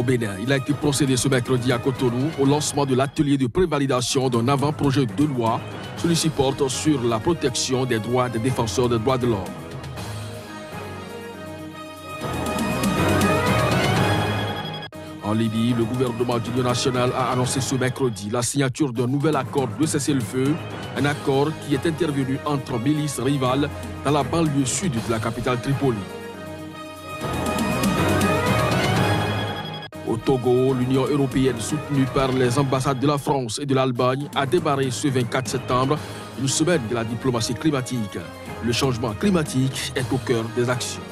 Bénin. Il a été procédé ce mercredi à Cotonou au lancement de l'atelier de prévalidation d'un avant-projet de loi. Celui-ci porte sur la protection des droits des défenseurs des droits de l'homme. En Libye, le gouvernement d'union nationale a annoncé ce mercredi la signature d'un nouvel accord de cessez-le-feu, un accord qui est intervenu entre milices rivales dans la banlieue sud de la capitale Tripoli. Au Togo, l'Union européenne, soutenue par les ambassades de la France et de l'Allemagne, a démarré ce 24 septembre une semaine de la diplomatie climatique. Le changement climatique est au cœur des actions.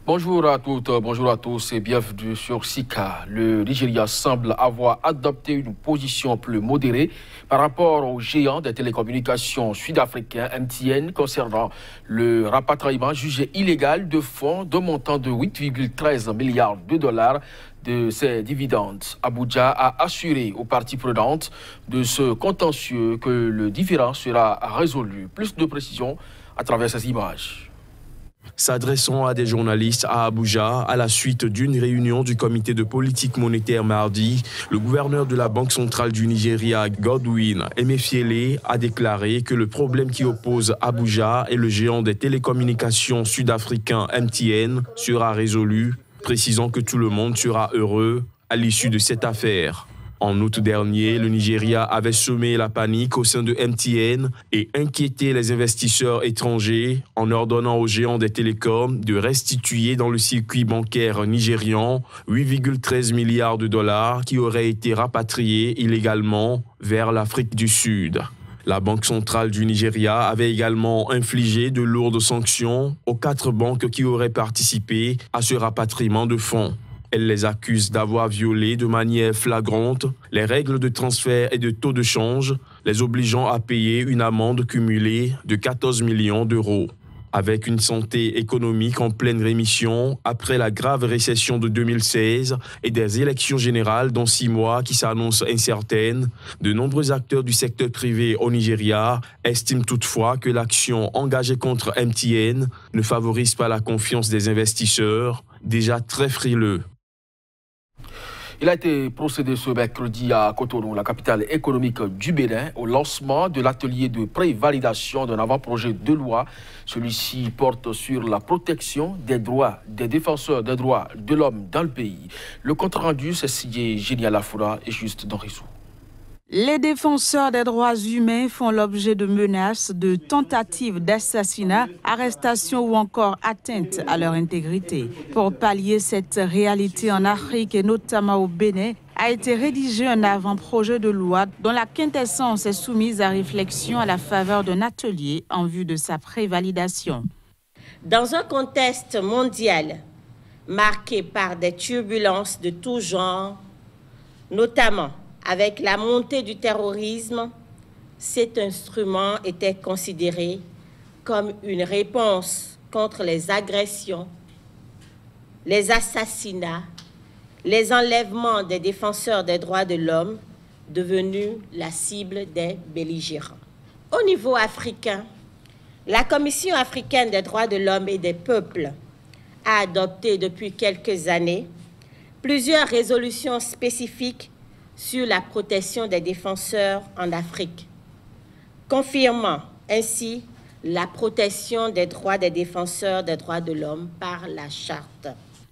Bonjour à toutes, bonjour à tous et bienvenue sur SICA. Le Nigeria semble avoir adopté une position plus modérée par rapport aux géants des télécommunications sud-africains MTN concernant le rapatriement jugé illégal de fonds d'un montant de 8,13 milliards de dollars de ses dividendes. Abuja a assuré aux parties prenantes de ce contentieux que le différend sera résolu. Plus de précision à travers ces images. S'adressant à des journalistes à Abuja à la suite d'une réunion du comité de politique monétaire mardi, le gouverneur de la Banque centrale du Nigeria, Godwin Emefiele, a déclaré que le problème qui oppose Abuja et le géant des télécommunications sud-africain MTN sera résolu, précisant que tout le monde sera heureux à l'issue de cette affaire. En août dernier, le Nigeria avait semé la panique au sein de MTN et inquiété les investisseurs étrangers en ordonnant aux géants des télécoms de restituer dans le circuit bancaire nigérian 8,13 milliards de dollars qui auraient été rapatriés illégalement vers l'Afrique du Sud. La Banque centrale du Nigeria avait également infligé de lourdes sanctions aux 4 banques qui auraient participé à ce rapatriement de fonds. Elle les accuse d'avoir violé de manière flagrante les règles de transfert et de taux de change, les obligeant à payer une amende cumulée de 14 millions d'euros. Avec une santé économique en pleine rémission après la grave récession de 2016 et des élections générales dans 6 mois qui s'annoncent incertaines, de nombreux acteurs du secteur privé au Nigeria estiment toutefois que l'action engagée contre MTN ne favorise pas la confiance des investisseurs, déjà très frileux. Il a été procédé ce mercredi à Cotonou, la capitale économique du Bénin, au lancement de l'atelier de prévalidation d'un avant-projet de loi. Celui-ci porte sur la protection des droits des défenseurs des droits de l'homme dans le pays. Le compte-rendu, c'est signé Génia Lafoura et Juste Dorisou. Les défenseurs des droits humains font l'objet de menaces, de tentatives d'assassinat, arrestations ou encore atteintes à leur intégrité. Pour pallier cette réalité en Afrique et notamment au Bénin, a été rédigé un avant-projet de loi dont la quintessence est soumise à réflexion à la faveur d'un atelier en vue de sa prévalidation. Dans un contexte mondial marqué par des turbulences de tout genre, notamment avec la montée du terrorisme, cet instrument était considéré comme une réponse contre les agressions, les assassinats, les enlèvements des défenseurs des droits de l'homme, devenus la cible des belligérants. Au niveau africain, la Commission africaine des droits de l'homme et des peuples a adopté depuis quelques années plusieurs résolutions spécifiques sur la protection des défenseurs en Afrique, confirmant ainsi la protection des droits des défenseurs des droits de l'homme par la Charte.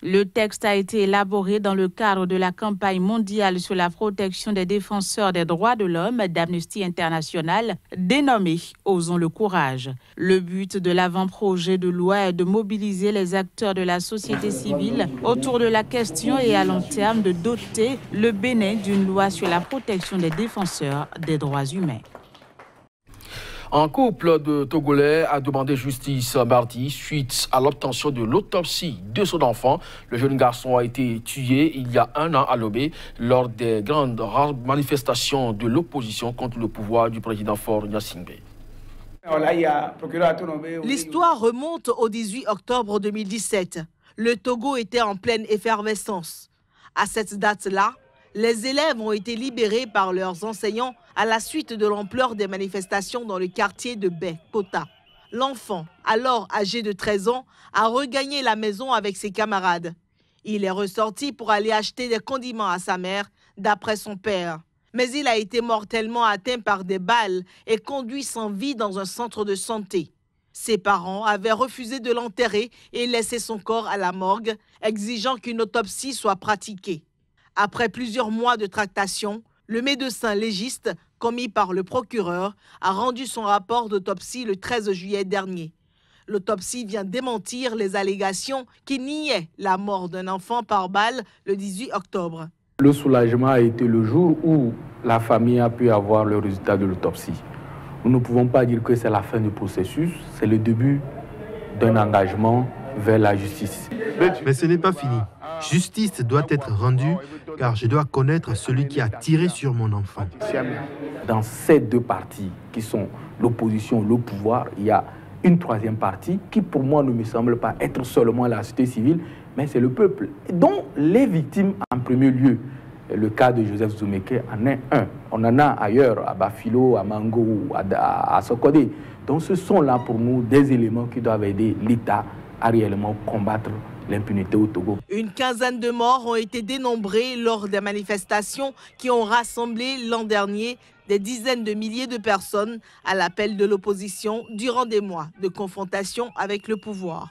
Le texte a été élaboré dans le cadre de la campagne mondiale sur la protection des défenseurs des droits de l'homme d'Amnesty International, dénommée « Osons le courage ». Le but de l'avant-projet de loi est de mobiliser les acteurs de la société civile autour de la question et à long terme de doter le Bénin d'une loi sur la protection des défenseurs des droits humains. Un couple de Togolais a demandé justice mardi suite à l'obtention de l'autopsie de son enfant. Le jeune garçon a été tué il y a 1 an à Lomé lors des grandes manifestations de l'opposition contre le pouvoir du président Faure Gnassingbé. L'histoire remonte au 18 octobre 2017. Le Togo était en pleine effervescence. À cette date-là, les élèves ont été libérés par leurs enseignants à la suite de l'ampleur des manifestations dans le quartier de Baie Kota. L'enfant, alors âgé de 13 ans, a regagné la maison avec ses camarades. Il est ressorti pour aller acheter des condiments à sa mère, d'après son père. Mais il a été mortellement atteint par des balles et conduit sans vie dans un centre de santé. Ses parents avaient refusé de l'enterrer et laissé son corps à la morgue, exigeant qu'une autopsie soit pratiquée. Après plusieurs mois de tractation, le médecin légiste, commis par le procureur, a rendu son rapport d'autopsie le 13 juillet dernier. L'autopsie vient démentir les allégations qui niaient la mort d'un enfant par balle le 18 octobre. Le soulagement a été le jour où la famille a pu avoir le résultat de l'autopsie. Nous ne pouvons pas dire que c'est la fin du processus, c'est le début d'un engagement vers la justice. Mais ce n'est pas fini. Justice doit être rendue car je dois connaître celui qui a tiré sur mon enfant. Dans ces deux parties qui sont l'opposition, le pouvoir, il y a une troisième partie qui pour moi ne me semble pas être seulement la société civile, mais c'est le peuple, dont les victimes en premier lieu. Le cas de Joseph Zoumeke en est un. On en a ailleurs, à Bafilo, à Mango, à Sokodé. Donc ce sont là pour nous des éléments qui doivent aider l'État à réellement combattre l'impunité au Togo. Une quinzaine de morts ont été dénombrés lors des manifestations qui ont rassemblé l'an dernier des dizaines de milliers de personnes à l'appel de l'opposition durant des mois de confrontation avec le pouvoir.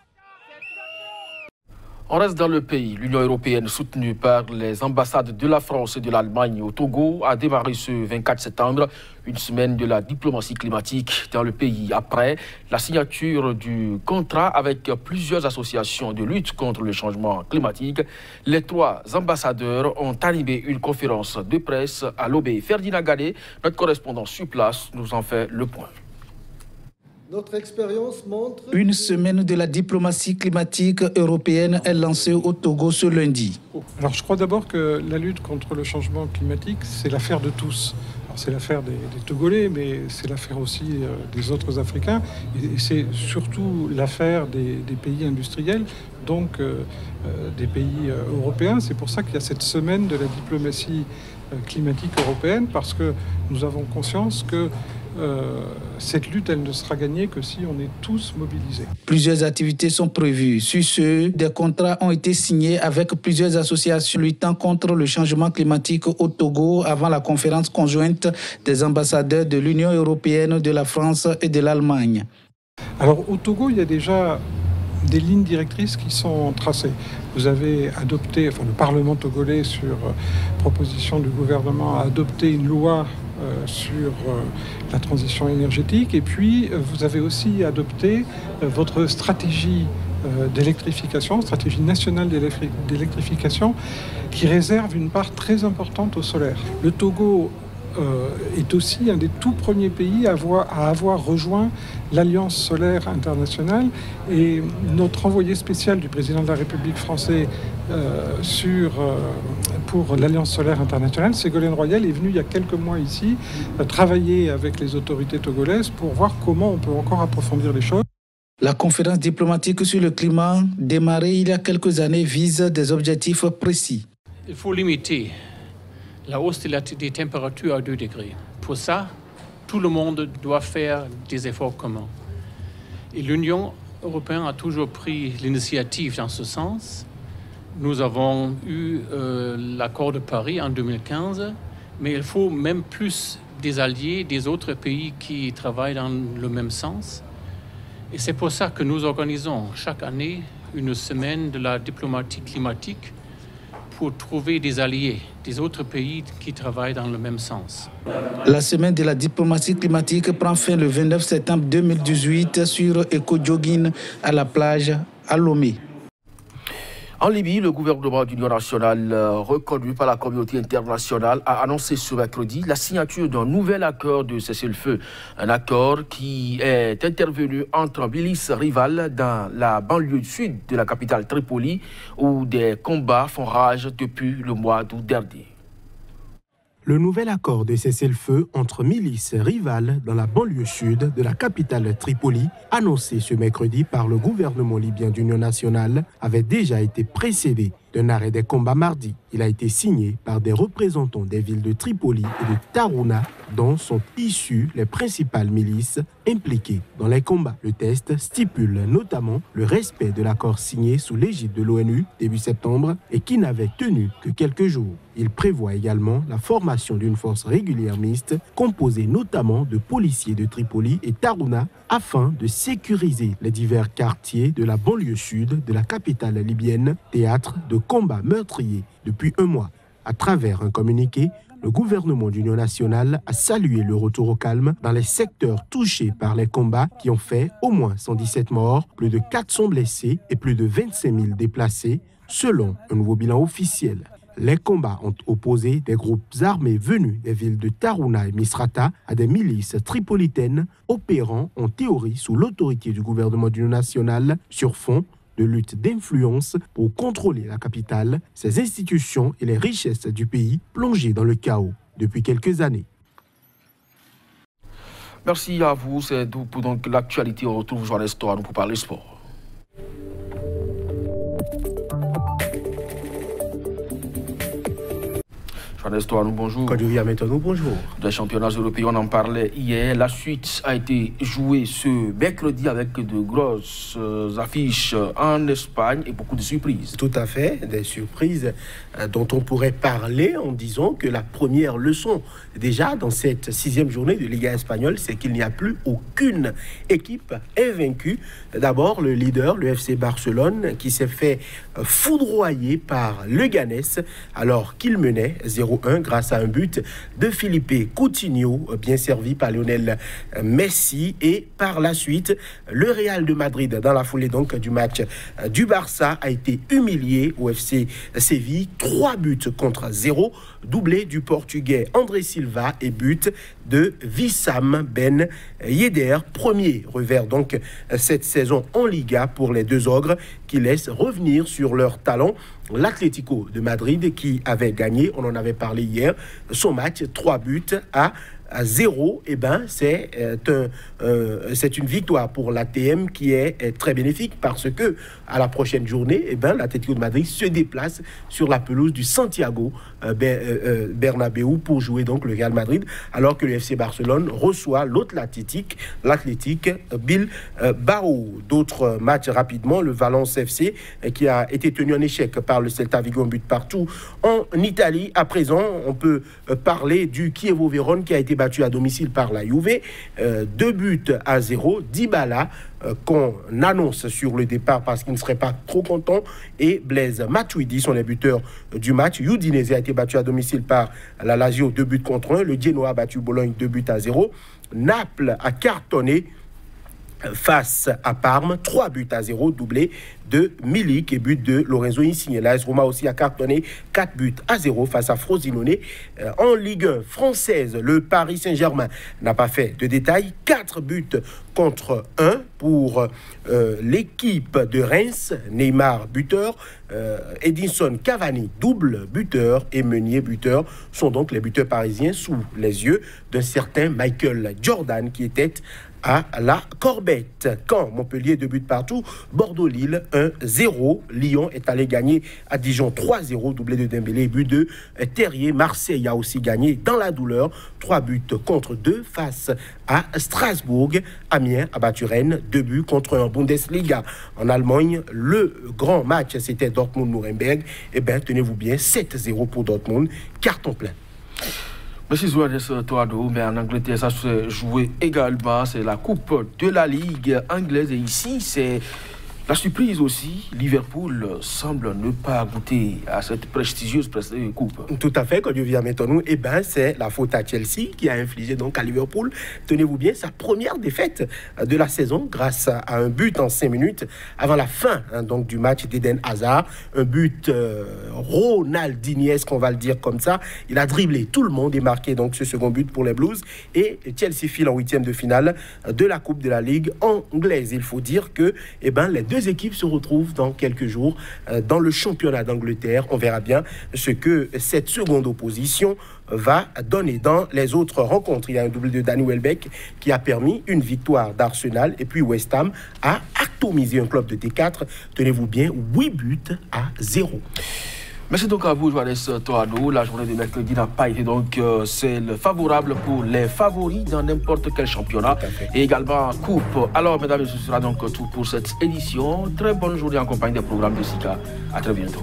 On reste dans le pays. L'Union européenne, soutenue par les ambassades de la France et de l'Allemagne au Togo, a démarré ce 24 septembre une semaine de la diplomatie climatique dans le pays après la signature du contrat avec plusieurs associations de lutte contre le changement climatique. Les trois ambassadeurs ont animé une conférence de presse à l'OB. Ferdinand Gadé, notre correspondant sur place, nous en fait le point. Notre expérience montre... Une semaine de la diplomatie climatique européenne est lancée au Togo ce lundi. Alors je crois d'abord que la lutte contre le changement climatique, c'est l'affaire de tous. C'est l'affaire des Togolais, mais c'est l'affaire aussi des autres Africains. Et c'est surtout l'affaire des pays industriels, donc des pays européens. C'est pour ça qu'il y a cette semaine de la diplomatie climatique européenne, parce que nous avons conscience que cette lutte, elle ne sera gagnée que si on est tous mobilisés. Plusieurs activités sont prévues. Sur ce, des contrats ont été signés avec plusieurs associations luttant contre le changement climatique au Togo avant la conférence conjointe des ambassadeurs de l'Union européenne, de la France et de l'Allemagne. Alors au Togo, il y a déjà des lignes directrices qui sont tracées. Vous avez adopté, le Parlement togolais, sur proposition du gouvernement, a adopté une loi sur la transition énergétique. Et puis, vous avez aussi adopté votre stratégie d'électrification, stratégie nationale d'électrification, qui réserve une part très importante au solaire. Le Togo est aussi un des tout premiers pays à avoir rejoint l'Alliance solaire internationale, et notre envoyé spécial du président de la République française pour l'Alliance solaire internationale, Ségolène Royal, est venu il y a quelques mois ici travailler avec les autorités togolaises pour voir comment on peut encore approfondir les choses. La conférence diplomatique sur le climat, démarrée il y a quelques années, vise des objectifs précis. Il faut limiter la hausse des températures à 2 degrés. Pour ça, tout le monde doit faire des efforts communs. Et l'Union européenne a toujours pris l'initiative dans ce sens. Nous avons eu l'accord de Paris en 2015, mais il faut même plus des alliés, des autres pays qui travaillent dans le même sens. Et c'est pour ça que nous organisons chaque année une semaine de la diplomatie climatique pour trouver des alliés, des autres pays qui travaillent dans le même sens. La semaine de la diplomatie climatique prend fin le 29 septembre 2018 sur Eko-Djogin à la plage à Lomé. En Libye, le gouvernement d'union nationale, reconnu par la communauté internationale, a annoncé ce mercredi la signature d'un nouvel accord de cessez-le-feu. Un accord qui est intervenu entre milices rivales dans la banlieue sud de la capitale Tripoli, où des combats font rage depuis le mois d'août dernier. Le nouvel accord de cessez-le-feu entre milices rivales dans la banlieue sud de la capitale Tripoli, annoncé ce mercredi par le gouvernement libyen d'union nationale, avait déjà été précédé d'un arrêt des combats mardi. Il a été signé par des représentants des villes de Tripoli et de Tarhouna, dont sont issues les principales milices impliquées dans les combats. Le texte stipule notamment le respect de l'accord signé sous l'égide de l'ONU début septembre et qui n'avait tenu que quelques jours. Il prévoit également la formation d'une force régulière mixte composée notamment de policiers de Tripoli et Tarhouna afin de sécuriser les divers quartiers de la banlieue sud de la capitale libyenne, théâtre de combats meurtriers depuis un mois. À travers un communiqué, le gouvernement d'Union nationale a salué le retour au calme dans les secteurs touchés par les combats qui ont fait au moins 117 morts, plus de 400 blessés et plus de 25 000 déplacés, selon un nouveau bilan officiel. Les combats ont opposé des groupes armés venus des villes de Tarhouna et Misrata à des milices tripolitaines opérant en théorie sous l'autorité du gouvernement d'Union nationale sur fond de lutte d'influence pour contrôler la capitale, ses institutions et les richesses du pays plongées dans le chaos depuis quelques années. Merci à vous, c'est tout pour donc l'actualité. On retrouve Joannes Toanou pour parler sport. Joannes Toanou, bonjour. Bonjour. Des championnats européens, on en parlait hier. La suite a été jouée ce mercredi avec de grosses affiches en Espagne et beaucoup de surprises. Tout à fait, des surprises dont on pourrait parler en disant que la première leçon déjà dans cette 6e journée de Liga espagnole, c'est qu'il n'y a plus aucune équipe invaincue. D'abord, le leader, le FC Barcelone, qui s'est fait foudroyer par Leganés alors qu'il menait 0-1 grâce à un but de Felipe Coutinho, bien servi par Lionel Messi. Et par la suite, le Real de Madrid, dans la foulée donc du match du Barça, a été humilié au FC Séville. 3-0, doublé du Portugais André Silva et but de Wissam Ben Yedder. Premier revers donc cette saison en Liga pour les deux ogres qui laissent revenir sur leur talent l'Atlético de Madrid qui avait gagné, on en avait parlé hier, son match 3-0. Eh ben, c'est une victoire pour l'ATM qui est très bénéfique parce que à la prochaine journée, eh ben, l'Atlético de Madrid se déplace sur la pelouse du Santiago Bernabéu pour jouer donc le Real Madrid, alors que le FC Barcelone reçoit l'Athletic Bilbao. D'autres matchs rapidement, le Valence FC qui a été tenu en échec par le Celta Vigo, un but partout en Italie. À présent, on peut parler du Chievo Vérone qui a été battu à domicile par la Juve, 2-0. Dybala qu'on annonce sur le départ parce qu'il ne serait pas trop content, et Blaise Matuidi sont les buteurs du match. Udinese a été battu à domicile par la Lazio, 2-1. Le Genoa a battu Bologne 2-0. Naples a cartonné face à Parme, 3-0, doublé de Milik et but de Lorenzo Insigne. L'AS Roma aussi a cartonné 4-0 face à Frosinone. En Ligue 1 française, le Paris Saint-Germain n'a pas fait de détails. 4 buts contre 1 pour l'équipe de Reims. Neymar buteur, Edinson Cavani double buteur et Meunier buteur sont donc les buteurs parisiens sous les yeux d'un certain Michael Jordan qui était à la Corbette. Caen, Montpellier, 2 buts partout. Bordeaux-Lille, 1-0. Lyon est allé gagner à Dijon 3-0, doublé de Dembélé, but de Terrier. Marseille a aussi gagné dans la douleur, 3-2 face à Strasbourg. Amiens a battu Rennes, 2-1 en Bundesliga. En Allemagne, le grand match, c'était Dortmund-Nuremberg. Eh bien, tenez-vous bien, 7-0 pour Dortmund, carton plein. Merci Joannes Toanou, mais en Angleterre, ça se jouait également. C'est la Coupe de la Ligue anglaise. Et ici, c'est la surprise aussi. Liverpool semble ne pas goûter à cette prestigieuse coupe. Tout à fait, quand je viens maintenant, eh ben, c'est la faute à Chelsea qui a infligé donc à Liverpool, tenez-vous bien, sa première défaite de la saison grâce à un but en 5 minutes avant la fin donc du match d'Eden Hazard. Un but ronaldiniesque, qu'on va le dire comme ça. Il a dribblé tout le monde et marqué donc ce second but pour les Blues. Et Chelsea file en 8e de finale de la Coupe de la Ligue anglaise. Il faut dire que eh ben, les deux équipes se retrouvent dans quelques jours dans le championnat d'Angleterre. On verra bien ce que cette seconde opposition va donner. Dans les autres rencontres, il y a un double de Danny Welbeck qui a permis une victoire d'Arsenal, et puis West Ham a atomisé un club de T4, tenez-vous bien, 8-0. Merci donc à vous, Johannes Toano. La journée de mercredi n'a pas été donc celle favorable pour les favoris dans n'importe quel championnat et également coupe. Alors, mesdames et messieurs, ce sera donc tout pour cette édition. Très bonne journée en compagnie des programmes de Sika. À très bientôt.